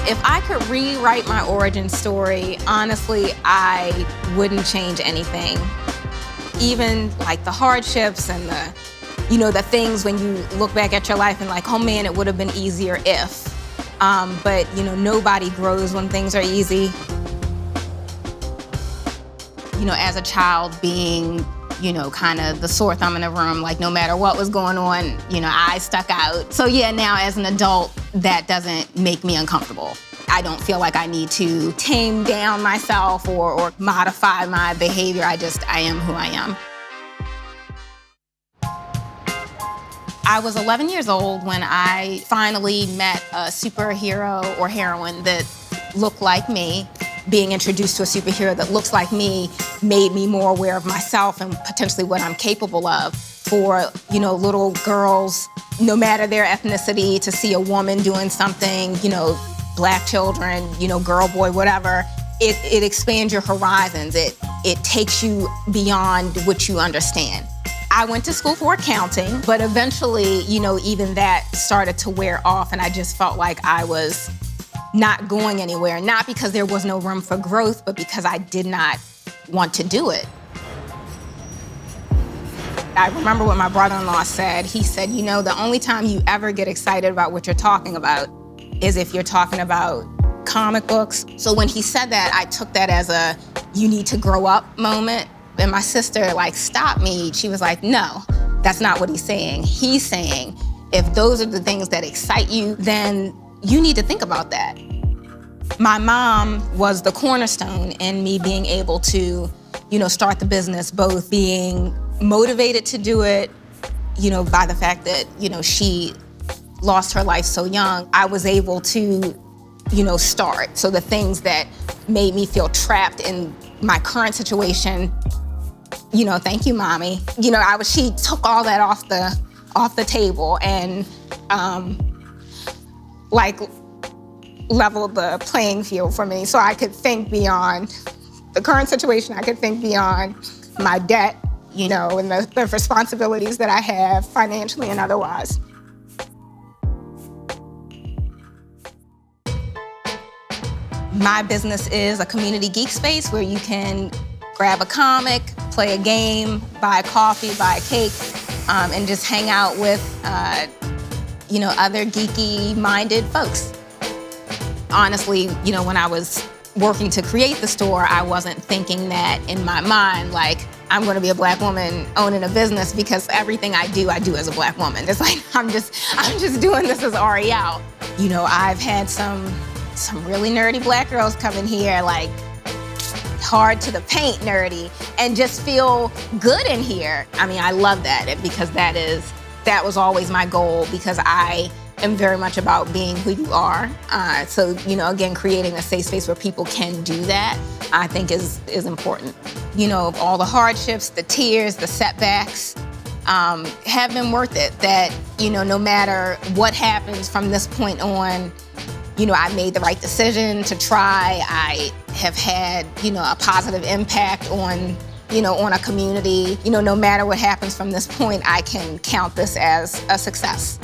If I could rewrite my origin story, honestly, I wouldn't change anything. Even like the hardships and the things when you look back at your life and like, oh man, it would have been easier if. But nobody grows when things are easy. As a child being, kind of the sore thumb in the room, like no matter what was going on, I stuck out. So yeah, now as an adult, that doesn't make me uncomfortable. I don't feel like I need to tame down myself or modify my behavior. I am who I am. I was 11 years old when I finally met a superhero or heroine that looked like me. Being introduced to a superhero that looks like me made me more aware of myself and potentially what I'm capable of. For, little girls, no matter their ethnicity, to see a woman doing something, Black children, girl, boy, whatever, it expands your horizons. It takes you beyond what you understand. I went to school for accounting, but eventually, even that started to wear off, and I just felt like I was not going anywhere, not because there was no room for growth, but because I did not want to do it. I remember what my brother-in-law said. He said, the only time you ever get excited about what you're talking about is if you're talking about comic books. So when he said that, I took that as a you need to grow up moment. And my sister stopped me. She was like, no, that's not what he's saying. He's saying, if those are the things that excite you, then you need to think about that. My mom was the cornerstone in me being able to, start the business, both being motivated to do it, by the fact that, she lost her life so young. I was able to, start. So the things that made me feel trapped in my current situation, thank you, Mommy. She took all that off the table and, leveled the playing field for me so I could think beyond the current situation. I could think beyond my debt, and the responsibilities that I have financially and otherwise. My business is a community geek space where you can grab a comic, play a game, buy a coffee, buy a cake, and just hang out with, other geeky-minded folks. Honestly, when I was working to create the store, I wasn't thinking that in my mind, I'm gonna be a Black woman owning a business, because everything I do as a Black woman. It's like, I'm just doing this as Ariell. I've had some really nerdy Black girls come in here, hard to the paint nerdy, and just feel good in here. I love that, because that was always my goal, because I am very much about being who you are. So, again, creating a safe space where people can do that, I think is important. All the hardships, the tears, the setbacks have been worth it. That, no matter what happens from this point on, I made the right decision to try. I have had, a positive impact on a community. No matter what happens from this point, I can count this as a success.